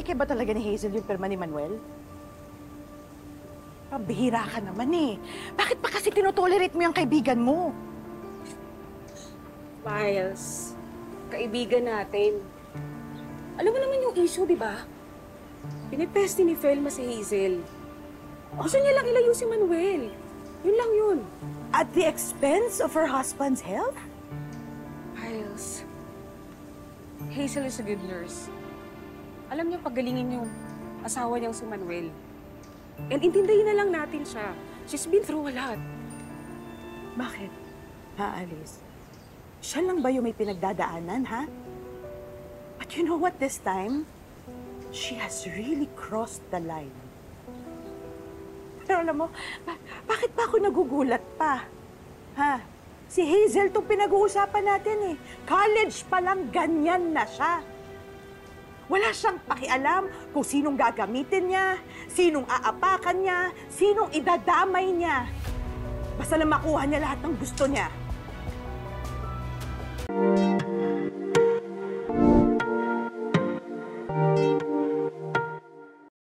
Peke ba talaga ni Hazel yung pirma ni Manuel? Pambihira ka naman eh. Bakit pa kasi tinotolerate mo yung kaibigan mo? Miles, kaibigan natin. Alam mo naman yung issue, di ba? Pinipeste ni Felma si Hazel. Gusto niya lang ilayo si Manuel. Yun lang yun. At the expense of her husband's health? Miles, Hazel is a good nurse. Alam niya pagalingin yung asawa niyang si Manuel. And intindihin na lang natin siya. She's been through a lot. Bakit? Ha, Alice? Siya lang ba yung may pinagdadaanan, ha? But you know what this time? She has really crossed the line. Pero alam mo, bakit pa ako nagugulat pa? Ha? Si Hazel itong pinag-uusapan natin eh. College pa lang ganyan na siya. Wala siyang pakialam kung sinong gagamitin niya, sinong aapakan niya, sinong idadamay niya. Basta na makuha niya lahat ng gusto niya.